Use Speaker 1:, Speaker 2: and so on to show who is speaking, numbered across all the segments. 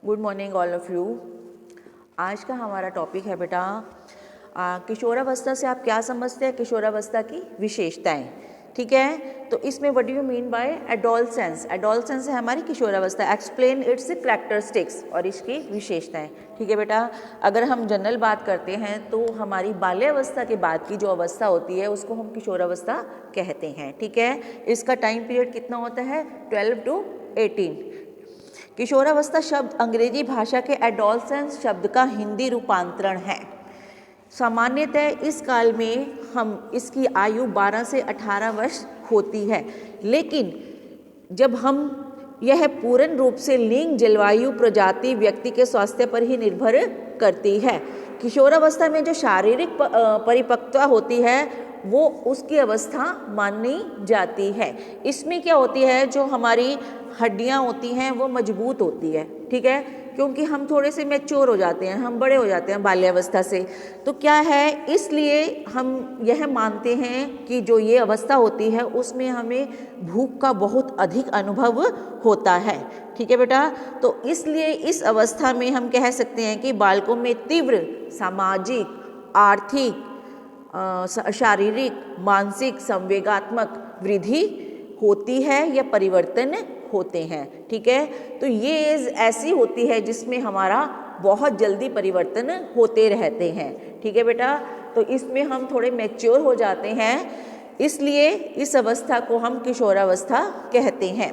Speaker 1: Good morning all of you. आज का हमारा टॉपिक है बेटा किशोरावस्था से आप क्या समझते हैं, किशोरावस्था की विशेषताएं। ठीक है, तो इसमें what do you mean by adolescence. Adolescence है हमारी किशोरावस्था। एक्सप्लेन इट्स कैरेक्टरिस्टिक्स और इसकी विशेषताएं। ठीक है बेटा, अगर हम जनरल बात करते हैं तो हमारी बाल्यावस्था के बाद की जो अवस्था होती है उसको हम किशोरावस्था कहते हैं। ठीक है, इसका टाइम पीरियड कितना होता है, 12 to 18। किशोरावस्था शब्द अंग्रेजी भाषा के एडोलसेंस शब्द का हिंदी रूपांतरण है। सामान्यतः इस काल में हम इसकी आयु 12 से 18 वर्ष होती है, लेकिन जब हम यह पूर्ण रूप से लिंग, जलवायु, प्रजाति, व्यक्ति के स्वास्थ्य पर ही निर्भर करती है। किशोरावस्था में जो शारीरिक परिपक्वता होती है वो उसकी अवस्था मानी जाती है। इसमें क्या होती है, जो हमारी हड्डियां होती हैं वो मजबूत होती है। ठीक है, क्योंकि हम थोड़े से मैच्योर हो जाते हैं, हम बड़े हो जाते हैं बाल्यावस्था से। तो क्या है, इसलिए हम यह मानते हैं कि जो ये अवस्था होती है उसमें हमें भूख का बहुत अधिक अनुभव होता है। ठीक है बेटा, तो इसलिए इस अवस्था में हम कह सकते हैं कि बालकों में तीव्र सामाजिक, आर्थिक, शारीरिक, मानसिक, संवेगात्मक वृद्धि होती है या परिवर्तन होते हैं। ठीक है, तो ये एज ऐसी होती है जिसमें हमारा बहुत जल्दी परिवर्तन होते रहते हैं। ठीक है बेटा, तो इसमें हम थोड़े मैच्योर हो जाते हैं, इसलिए इस अवस्था को हम किशोरावस्था कहते हैं।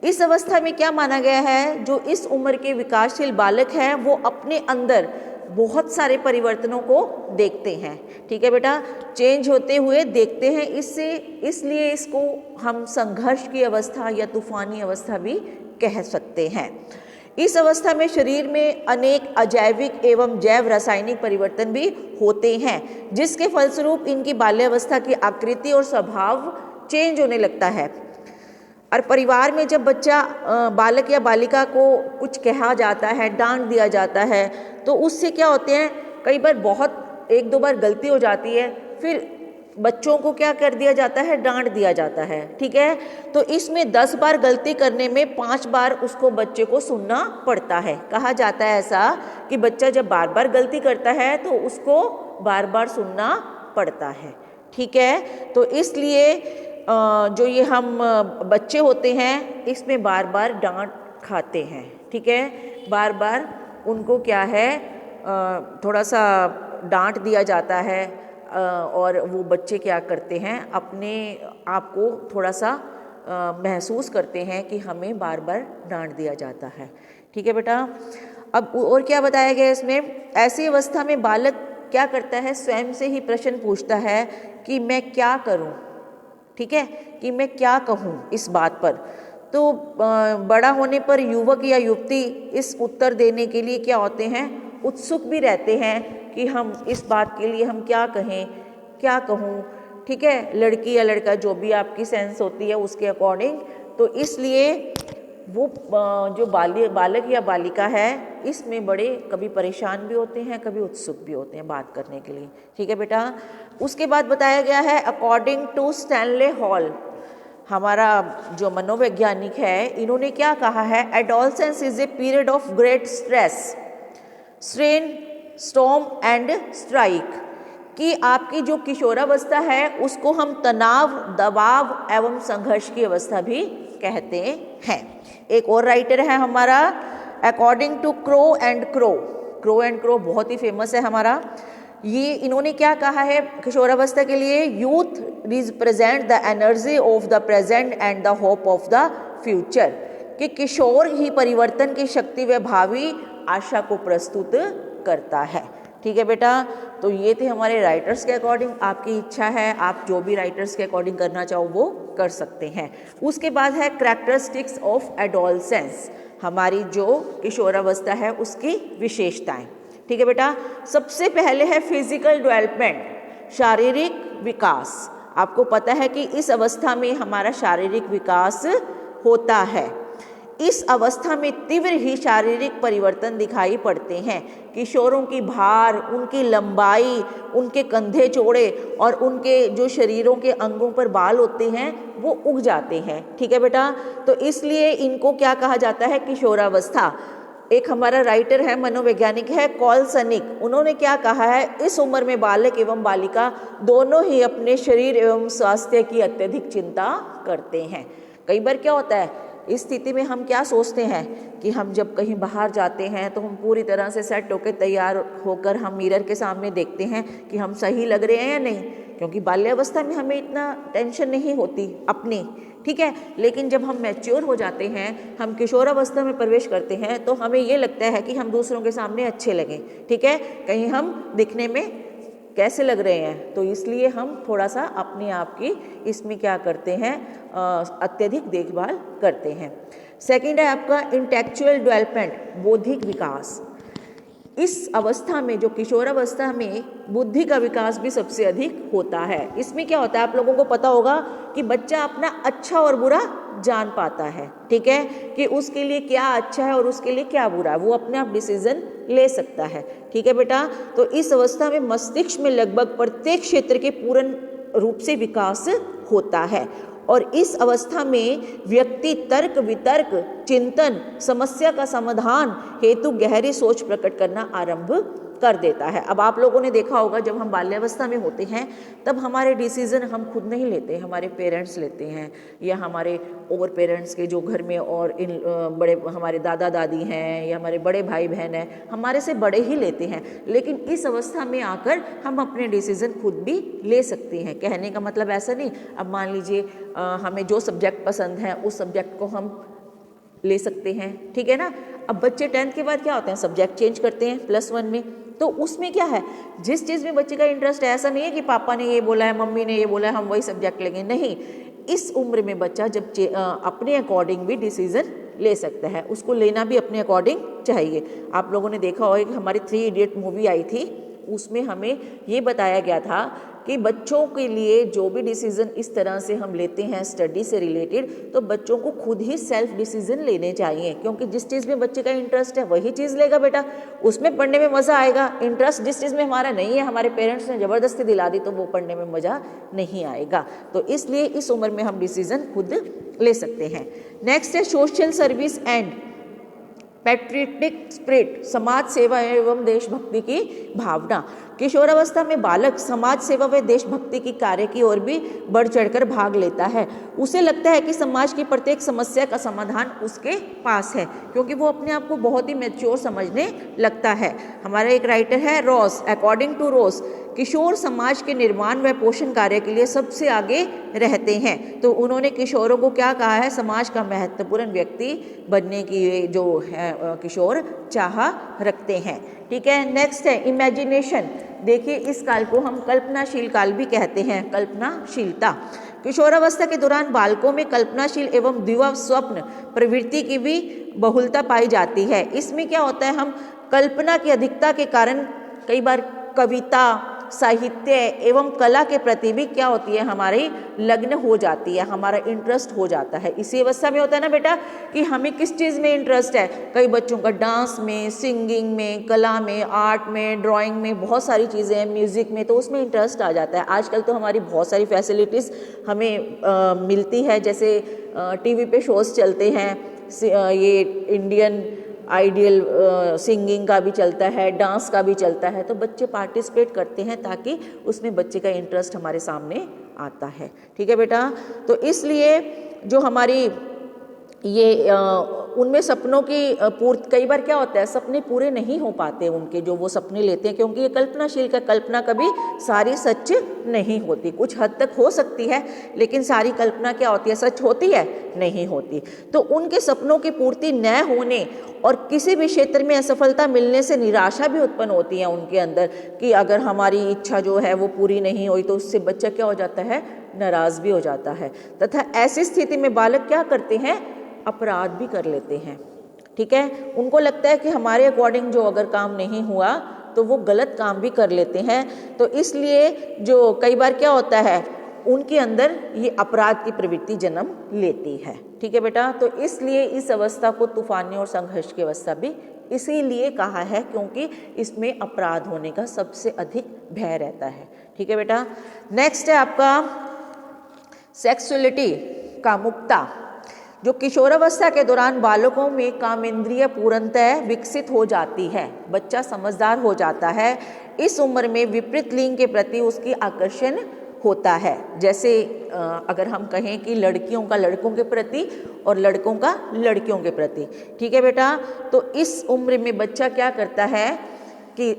Speaker 1: इस अवस्था में क्या माना गया है, जो इस उम्र के विकासशील बालक हैं वो अपने अंदर बहुत सारे परिवर्तनों को देखते हैं। ठीक है बेटा, चेंज होते हुए देखते हैं, इसलिए इसको हम संघर्ष की अवस्था या तूफानी अवस्था भी कह सकते हैं। इस अवस्था में शरीर में अनेक अजैविक एवं जैव रासायनिक परिवर्तन भी होते हैं, जिसके फलस्वरूप इनकी बाल्यावस्था की आकृति और स्वभाव चेंज होने लगता है। और परिवार में जब बच्चा बालक या बालिका को कुछ कहा जाता है, डांट दिया जाता है, तो उससे क्या होते हैं, कई बार बहुत एक दो बार गलती हो जाती है, फिर बच्चों को क्या कर दिया जाता है, डांट दिया जाता है। ठीक है, तो इसमें 10 बार गलती करने में 5 बार उसको बच्चे को सुनना पड़ता है। कहा जाता है ऐसा कि बच्चा जब बार बार गलती करता है तो उसको बार बार सुनना पड़ता है। ठीक है, तो इसलिए जो ये हम बच्चे होते हैं इसमें बार बार डांट खाते हैं। ठीक है, बार बार उनको क्या है, थोड़ा सा डांट दिया जाता है, और वो बच्चे क्या करते हैं, अपने आप को थोड़ा सा महसूस करते हैं कि हमें बार बार डांट दिया जाता है। ठीक है बेटा, अब और क्या बताया गया इसमें, ऐसी अवस्था में बालक क्या करता है, स्वयं से ही प्रश्न पूछता है कि मैं क्या करूं। ठीक है, कि मैं क्या कहूँ इस बात पर। तो बड़ा होने पर युवक या युवती इस उत्तर देने के लिए क्या होते हैं, उत्सुक भी रहते हैं कि हम इस बात के लिए हम क्या कहें, क्या कहूँ। ठीक है, लड़की या लड़का जो भी आपकी सेंस होती है उसके अकॉर्डिंग। तो इसलिए वो जो बालक या बालिका है इसमें बड़े कभी परेशान भी होते हैं, कभी उत्सुक भी होते हैं बात करने के लिए। ठीक है बेटा, उसके बाद बताया गया है अकॉर्डिंग टू स्टैनले हॉल, हमारा जो मनोवैज्ञानिक है, इन्होंने क्या कहा है, adolescence is a period of great stress, strain, storm and strike, कि आपकी जो किशोरावस्था है उसको हम तनाव, दबाव एवं संघर्ष की अवस्था भी कहते हैं। एक और राइटर है हमारा, according to Crow and Crow बहुत ही फेमस है हमारा। ये इन्होंने क्या कहा है किशोरावस्था के लिए, youth represent the energy of the present and the hope of the future, कि किशोर ही परिवर्तन की शक्ति व भावी आशा को प्रस्तुत करता है। ठीक है बेटा, तो ये थे हमारे राइटर्स के अकॉर्डिंग। आपकी इच्छा है, आप जो भी राइटर्स के अकॉर्डिंग करना चाहो वो कर सकते हैं। उसके बाद है कैरेक्टरिस्टिक्स ऑफ एडोलसेंस, हमारी जो किशोरावस्था है उसकी विशेषताएं। ठीक है बेटा, सबसे पहले है फिजिकल डेवलपमेंट, शारीरिक विकास। आपको पता है कि इस अवस्था में हमारा शारीरिक विकास होता है। इस अवस्था में तीव्र ही शारीरिक परिवर्तन दिखाई पड़ते हैं। किशोरों की भार, उनकी लंबाई, उनके कंधे चौड़े और उनके जो शरीरों के अंगों पर बाल होते हैं वो उग जाते हैं। ठीक है बेटा, तो इसलिए इनको क्या कहा जाता है, किशोरावस्था। एक हमारा राइटर है, मनोवैज्ञानिक है कॉल सनिक, उन्होंने क्या कहा है, इस उम्र में बालक एवं बालिका दोनों ही अपने शरीर एवं स्वास्थ्य की अत्यधिक चिंता करते हैं। कई बार क्या होता है, इस स्थिति में हम क्या सोचते हैं कि हम जब कहीं बाहर जाते हैं तो हम पूरी तरह से सेट होकर तैयार होकर हम मिरर के सामने देखते हैं कि हम सही लग रहे हैं या नहीं, क्योंकि बाल्यावस्था में हमें इतना टेंशन नहीं होती अपनी, ठीक है। लेकिन जब हम मैच्योर हो जाते हैं, हम किशोरावस्था में प्रवेश करते हैं, तो हमें ये लगता है कि हम दूसरों के सामने अच्छे लगें, ठीक है, कहीं हम दिखने में कैसे लग रहे हैं, तो इसलिए हम थोड़ा सा अपने आप की इसमें क्या करते हैं, अत्यधिक देखभाल करते हैं। सेकंड है आपका इंटेलेक्चुअल डेवलपमेंट, बौद्धिक विकास। इस अवस्था में, जो किशोरावस्था में, बुद्धि का विकास भी सबसे अधिक होता है। इसमें क्या होता है, आप लोगों को पता होगा कि बच्चा अपना अच्छा और बुरा जान पाता है, ठीक है, कि उसके लिए क्या अच्छा है और उसके लिए क्या बुरा है, वो अपने आप डिसीजन ले सकता है, ठीक है बेटा। तो इस अवस्था में मस्तिष्क में लगभग प्रत्येक क्षेत्र के पूर्ण रूप से विकास होता है, और इस अवस्था में व्यक्ति तर्क वितर्क चिंतन समस्या का समाधान हेतु गहरी सोच प्रकट करना आरंभ कर देता है। अब आप लोगों ने देखा होगा, जब हम बाल्यावस्था में होते हैं तब हमारे डिसीजन हम खुद नहीं लेते, हमारे पेरेंट्स लेते हैं, या हमारे और पेरेंट्स के जो घर में और इन बड़े हमारे दादा दादी हैं या हमारे बड़े भाई बहन हैं, हमारे से बड़े ही लेते हैं। लेकिन इस अवस्था में आकर हम अपने डिसीजन खुद भी ले सकते हैं। कहने का मतलब ऐसा नहीं, अब मान लीजिए हमें जो सब्जेक्ट पसंद है उस सब्जेक्ट को हम ले सकते हैं, ठीक है ना। अब बच्चे 10th के बाद क्या होते हैं, सब्जेक्ट चेंज करते हैं +1 में, तो उसमें क्या है, जिस चीज़ में बच्चे का इंटरेस्ट है, ऐसा नहीं है कि पापा ने ये बोला है, मम्मी ने ये बोला है, हम वही सब्जेक्ट लेंगे, नहीं। इस उम्र में बच्चा जब अपने अकॉर्डिंग भी डिसीजन ले सकता है, उसको लेना भी अपने अकॉर्डिंग चाहिए। आप लोगों ने देखा होगा कि हमारी 3 इडियट मूवी आई थी, उसमें हमें ये बताया गया था कि बच्चों के लिए जो भी डिसीजन इस तरह से हम लेते हैं स्टडी से रिलेटेड, तो बच्चों को खुद ही सेल्फ डिसीजन लेने चाहिए, क्योंकि जिस चीज़ में बच्चे का इंटरेस्ट है वही चीज़ लेगा बेटा, उसमें पढ़ने में मज़ा आएगा। इंटरेस्ट जिस चीज़ में हमारा नहीं है, हमारे पेरेंट्स ने ज़बरदस्ती दिला दी, तो वो पढ़ने में मज़ा नहीं आएगा। तो इसलिए इस उम्र में हम डिसीजन खुद ले सकते हैं। नेक्स्ट है social service and patriotic spirit, समाज सेवा एवं देशभक्ति की भावना। किशोरावस्था में बालक समाज सेवा व देशभक्ति की कार्य की ओर भी बढ़ चढ़कर भाग लेता है। उसे लगता है कि समाज की प्रत्येक समस्या का समाधान उसके पास है, क्योंकि वो अपने आप को बहुत ही मैच्योर समझने लगता है। हमारा एक राइटर है रॉस, अकॉर्डिंग टू रॉस, किशोर समाज के निर्माण व पोषण कार्य के लिए सबसे आगे रहते हैं। तो उन्होंने किशोरों को क्या कहा है, समाज का महत्वपूर्ण व्यक्ति बनने की जो है किशोर चाह रखते हैं, ठीक है। नेक्स्ट है इमेजिनेशन। देखिए, इस काल को हम कल्पनाशील काल भी कहते हैं, कल्पनाशीलता। किशोरावस्था के दौरान बालकों में कल्पनाशील एवं दिवा स्वप्न प्रवृत्ति की भी बहुलता पाई जाती है। इसमें क्या होता है, हम कल्पना की अधिकता के कारण कई बार कविता, साहित्य एवं कला के प्रति भी क्या होती है, हमारी लग्न हो जाती है, हमारा इंटरेस्ट हो जाता है। इसी अवस्था में होता है ना बेटा कि हमें किस चीज़ में इंटरेस्ट है। कई बच्चों का डांस में, सिंगिंग में, कला में, आर्ट में, ड्राइंग में, बहुत सारी चीज़ें हैं, म्यूज़िक में, तो उसमें इंटरेस्ट आ जाता है। आजकल तो हमारी बहुत सारी फैसिलिटीज़ हमें मिलती है, जैसे टीवी पे शोज़ चलते हैं, ये इंडियन आइडियल सिंगिंग का भी चलता है, डांस का भी चलता है, तो बच्चे पार्टिसिपेट करते हैं ताकि उसमें बच्चे का इंटरेस्ट हमारे सामने आता है, ठीक है बेटा। तो इसलिए जो हमारी ये उनमें सपनों की पूर्ति, कई बार क्या होता है सपने पूरे नहीं हो पाते उनके, जो वो सपने लेते हैं, क्योंकि ये कल्पनाशील का कल्पना कभी सारी सच नहीं होती, कुछ हद तक हो सकती है, लेकिन सारी कल्पना क्या होती है, सच होती है, नहीं होती। तो उनके सपनों की पूर्ति न होने और किसी भी क्षेत्र में असफलता मिलने से निराशा भी उत्पन्न होती है उनके अंदर, कि अगर हमारी इच्छा जो है वो पूरी नहीं हुई तो उससे बच्चा क्या हो जाता है, नाराज़ भी हो जाता है। तथा ऐसी स्थिति में बालक क्या करते हैं, अपराध भी कर लेते हैं, ठीक है। उनको लगता है कि हमारे अकॉर्डिंग जो अगर काम नहीं हुआ तो वो गलत काम भी कर लेते हैं। तो इसलिए जो कई बार क्या होता है, उनके अंदर ये अपराध की प्रवृत्ति जन्म लेती है, ठीक है बेटा। तो इसलिए इस अवस्था को तूफानी और संघर्ष की अवस्था भी इसीलिए कहा है, क्योंकि इसमें अपराध होने का सबसे अधिक भय रहता है, ठीक है बेटा। नेक्स्ट है आपका सेक्सुअलिटी, कामुकता। जो किशोरावस्था के दौरान बालकों में कामेंद्रिय पूर्णतः विकसित हो जाती है, बच्चा समझदार हो जाता है। इस उम्र में विपरीत लिंग के प्रति उसकी आकर्षण होता है। जैसे अगर हम कहें कि लड़कियों का लड़कों के प्रति और लड़कों का लड़कियों के प्रति, ठीक है बेटा। तो इस उम्र में बच्चा क्या करता है कि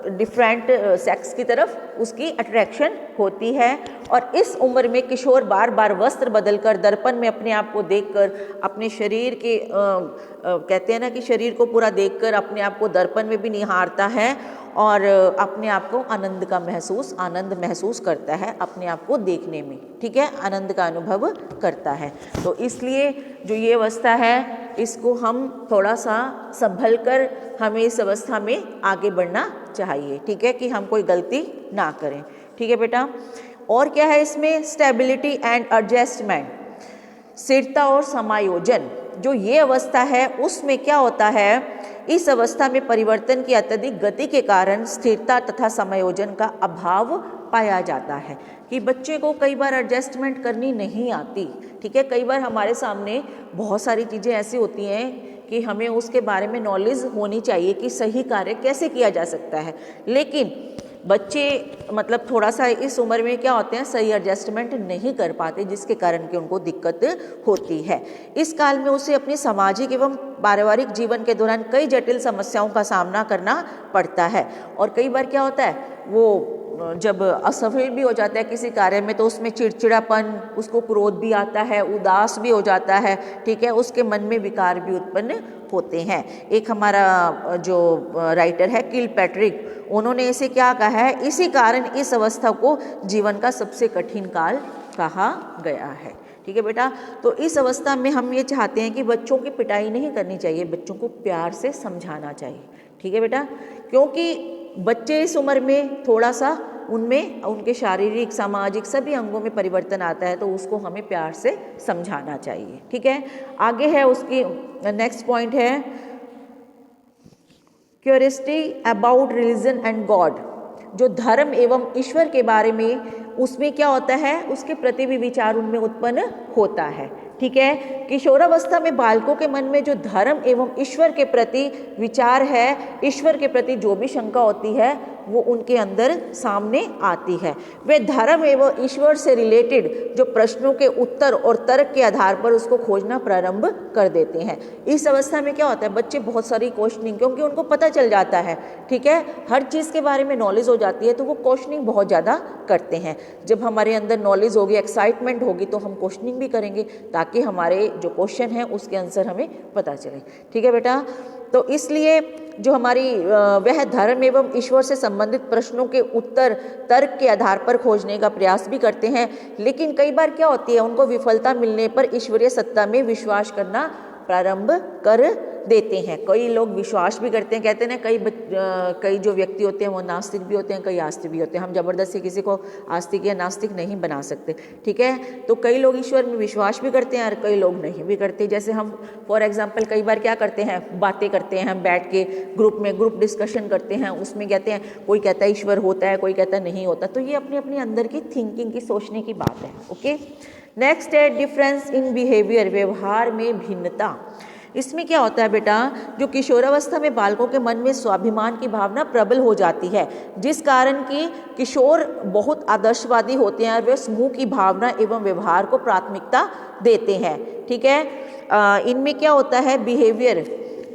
Speaker 1: डिफरेंट सेक्स की तरफ उसकी अट्रैक्शन होती है। और इस उम्र में किशोर बार बार वस्त्र बदलकर दर्पण में अपने आप को देखकर अपने शरीर के कहते हैं ना कि शरीर को पूरा देखकर अपने आप को दर्पण में भी निहारता है और अपने आप को आनंद महसूस करता है अपने आप को देखने में, ठीक है, आनंद का अनुभव करता है। तो इसलिए जो ये अवस्था है इसको हम थोड़ा सा संभल कर हमें इस अवस्था में आगे बढ़ना चाहिए, ठीक है, कि हम कोई गलती ना करें, ठीक है बेटा। और क्या है इसमें, स्टेबिलिटी एंड एडजस्टमेंट, स्थिरता और समायोजन। जो ये अवस्था है उसमें क्या होता है, इस अवस्था में परिवर्तन की अत्यधिक गति के कारण स्थिरता तथा समायोजन का अभाव पाया जाता है कि बच्चे को कई बार एडजस्टमेंट करनी नहीं आती, ठीक है। कई बार हमारे सामने बहुत सारी चीज़ें ऐसी होती हैं कि हमें उसके बारे में नॉलेज होनी चाहिए कि सही कार्य कैसे किया जा सकता है, लेकिन बच्चे मतलब थोड़ा सा इस उम्र में क्या होते हैं, सही एडजस्टमेंट नहीं कर पाते, जिसके कारण कि उनको दिक्कत होती है। इस काल में उसे अपनी सामाजिक एवं पारिवारिक जीवन के दौरान कई जटिल समस्याओं का सामना करना पड़ता है। और कई बार क्या होता है, वो जब असफल भी हो जाता है किसी कार्य में तो उसमें चिड़चिड़ापन, उसको क्रोध भी आता है, उदास भी हो जाता है, ठीक है, उसके मन में विकार भी उत्पन्न होते हैं। एक हमारा जो राइटर है किलपैट्रिक, उन्होंने इसे क्या कहा है, इसी कारण इस अवस्था को जीवन का सबसे कठिन काल कहा गया है, ठीक है बेटा। तो इस अवस्था में हम ये चाहते हैं कि बच्चों की पिटाई नहीं करनी चाहिए, बच्चों को प्यार से समझाना चाहिए, ठीक है बेटा, क्योंकि बच्चे इस उम्र में थोड़ा सा उनमें उनके शारीरिक सामाजिक सभी अंगों में परिवर्तन आता है, तो उसको हमें प्यार से समझाना चाहिए, ठीक है। आगे है उसकी नेक्स्ट पॉइंट है curiosity about religion and God, जो धर्म एवं ईश्वर के बारे में उसमें क्या होता है, उसके प्रति भी विचार उनमें उत्पन्न होता है, ठीक है। किशोरावस्था में बालकों के मन में जो धर्म एवं ईश्वर के प्रति विचार है, ईश्वर के प्रति जो भी शंका होती है वो उनके अंदर सामने आती है। वे धर्म एवं ईश्वर से रिलेटेड जो प्रश्नों के उत्तर और तर्क के आधार पर उसको खोजना प्रारंभ कर देते हैं। इस अवस्था में क्या होता है, बच्चे बहुत सारी क्वेश्चनिंग, क्योंकि उनको पता चल जाता है, ठीक है, हर चीज़ के बारे में नॉलेज हो जाती है, तो वो क्वेश्चनिंग बहुत ज़्यादा करते हैं। जब हमारे अंदर नॉलेज होगी, एक्साइटमेंट होगी, तो हम क्वेश्चनिंग भी करेंगे ताकि हमारे जो क्वेश्चन है उसके आंसर हमें पता चले, ठीक है बेटा। तो इसलिए जो हमारी वह धर्म एवं ईश्वर से संबंधित प्रश्नों के उत्तर तर्क के आधार पर खोजने का प्रयास भी करते हैं, लेकिन कई बार क्या होती है, उनको विफलता मिलने पर ईश्वरीय सत्ता में विश्वास करना प्रारंभ कर देते हैं। कई लोग विश्वास भी करते हैं, कहते हैं ना, कई जो व्यक्ति होते हैं वो नास्तिक भी होते हैं, कई आस्तिक भी होते हैं। हम जबरदस्ती किसी को आस्तिक या नास्तिक नहीं बना सकते, ठीक है। तो कई लोग ईश्वर में विश्वास भी करते हैं और कई लोग नहीं भी करते। जैसे हम फॉर एग्जाम्पल कई बार क्या करते हैं, बातें करते हैं, हम बैठ के ग्रुप डिस्कशन करते हैं, उसमें कहते हैं, कोई कहता है ईश्वर होता है, कोई कहता है नहीं होता। तो ये अपने अपने अंदर की थिंकिंग की, सोचने की बात है, ओके। नेक्स्ट है डिफरेंस इन बिहेवियर, व्यवहार में भिन्नता। इसमें क्या होता है बेटा, जो किशोरावस्था में बालकों के मन में स्वाभिमान की भावना प्रबल हो जाती है, जिस कारण कि किशोर बहुत आदर्शवादी होते हैं और वे समूह की भावना एवं व्यवहार को प्राथमिकता देते हैं, ठीक है। इनमें क्या होता है, बिहेवियर,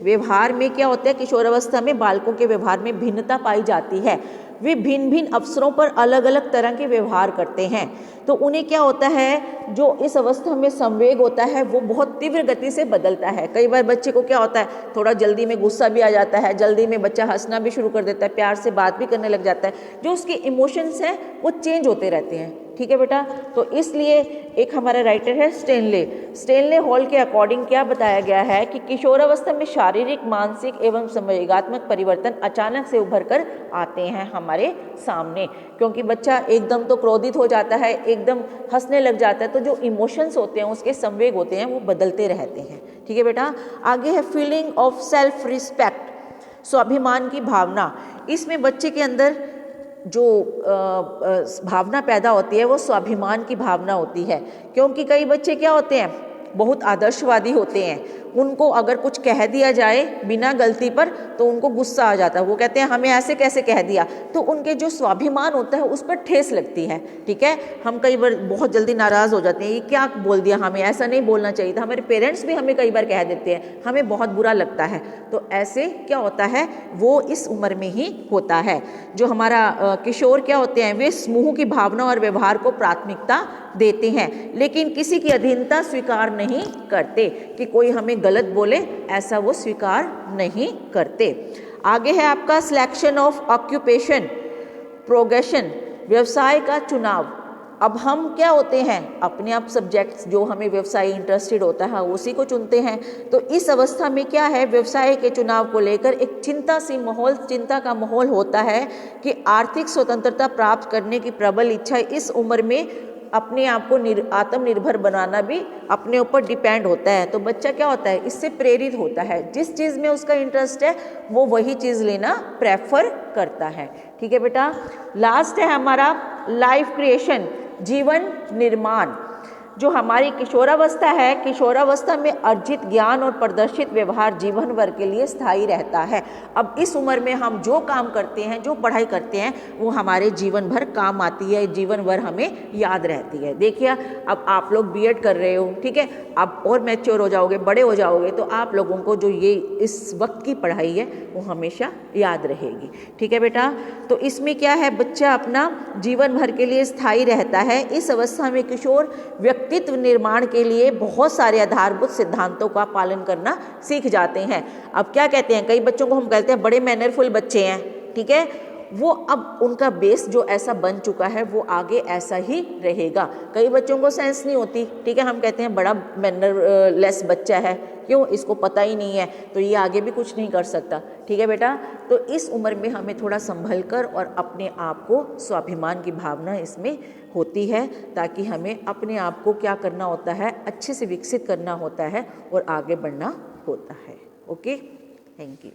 Speaker 1: व्यवहार में क्या होता है, किशोरावस्था में बालकों के व्यवहार में भिन्नता पाई जाती है। वे भिन्न भिन्न अवसरों पर अलग अलग तरह के व्यवहार करते हैं। तो उन्हें क्या होता है, जो इस अवस्था में संवेग होता है वो बहुत तीव्र गति से बदलता है। कई बार बच्चे को क्या होता है, थोड़ा जल्दी में गुस्सा भी आ जाता है, जल्दी में बच्चा हंसना भी शुरू कर देता है, प्यार से बात भी करने लग जाता है। जो उसके इमोशंस हैं वो चेंज होते रहते हैं, ठीक है बेटा। तो इसलिए एक हमारा राइटर है स्टेनले हॉल के अकॉर्डिंग क्या बताया गया है कि किशोरावस्था में शारीरिक, मानसिक एवं संवेगात्मक परिवर्तन अचानक से उभर कर आते हैं हमारे सामने, क्योंकि बच्चा एकदम तो क्रोधित हो जाता है, एकदम हंसने लग जाता है, तो जो इमोशंस होते हैं, उसके संवेग होते हैं, वो बदलते रहते हैं, ठीक है बेटा। आगे है फीलिंग ऑफ सेल्फ रिस्पेक्ट, स्वाभिमान की भावना। इसमें बच्चे के अंदर जो भावना पैदा होती है वो स्वाभिमान की भावना होती है, क्योंकि कई बच्चे क्या होते हैं, बहुत आदर्शवादी होते हैं, उनको अगर कुछ कह दिया जाए बिना गलती पर तो उनको गुस्सा आ जाता है, वो कहते हैं हमें ऐसे कैसे कह दिया, तो उनके जो स्वाभिमान होता है उस पर ठेस लगती है। ठीक है, हम कई बार बहुत जल्दी नाराज़ हो जाते हैं, ये क्या बोल दिया, हमें ऐसा नहीं बोलना चाहिए था, हमारे पेरेंट्स भी हमें कई बार कह देते हैं, हमें बहुत बुरा लगता है। तो ऐसे क्या होता है, वो इस उम्र में ही होता है। जो हमारा किशोर क्या होते हैं, वे समूह की भावना और व्यवहार को प्राथमिकता देते हैं, लेकिन किसी की अधीनता स्वीकार नहीं करते, कि कोई हमें गलत बोले ऐसा वो स्वीकार नहीं करते। आगे है आपका सिलेक्शन ऑफ ऑक्यूपेशन, प्रोग्रेशन, व्यवसाय का चुनाव। अब हम क्या होते हैं, अपने आप सब्जेक्ट्स जो हमें व्यवसाय इंटरेस्टेड होता है उसी को चुनते हैं। तो इस अवस्था में क्या है, व्यवसाय के चुनाव को लेकर एक चिंता का माहौल होता है कि आर्थिक स्वतंत्रता प्राप्त करने की प्रबल इच्छा इस उम्र में अपने आप को आत्मनिर्भर बनाना भी अपने ऊपर डिपेंड होता है। तो बच्चा क्या होता है, इससे प्रेरित होता है, जिस चीज़ में उसका इंटरेस्ट है वो वही चीज़ लेना प्रेफर करता है। ठीक है बेटा, लास्ट है हमारा लाइफ क्रिएशन, जीवन निर्माण। जो हमारी किशोरावस्था है, किशोरावस्था में अर्जित ज्ञान और प्रदर्शित व्यवहार जीवन भर के लिए स्थायी रहता है। अब इस उम्र में हम जो काम करते हैं, जो पढ़ाई करते हैं, वो हमारे जीवन भर काम आती है, जीवन भर हमें याद रहती है। देखिए, अब आप लोग बीएड कर रहे हो, ठीक है, आप और मैच्योर हो जाओगे, बड़े हो जाओगे, तो आप लोगों को जो ये इस वक्त की पढ़ाई है वो हमेशा याद रहेगी। ठीक है बेटा, तो इसमें क्या है, बच्चा अपना जीवन भर के लिए स्थायी रहता है। इस अवस्था में किशोर व्यक्तित्व निर्माण के लिए बहुत सारे आधारभूत सिद्धांतों का पालन करना सीख जाते हैं। अब क्या कहते हैं, कई बच्चों को हम कहते हैं बड़े मैनरफुल बच्चे हैं, ठीक है, वो अब उनका बेस जो ऐसा बन चुका है वो आगे ऐसा ही रहेगा। कई बच्चों को सेंस नहीं होती, ठीक है, हम कहते हैं बड़ा मैनरलेस बच्चा है, क्यों, इसको पता ही नहीं है, तो ये आगे भी कुछ नहीं कर सकता। ठीक है बेटा, तो इस उम्र में हमें थोड़ा संभल कर और अपने आप को स्वाभिमान की भावना इसमें होती है, ताकि हमें अपने आप को क्या करना होता है, अच्छे से विकसित करना होता है और आगे बढ़ना होता है। Okay, thank you.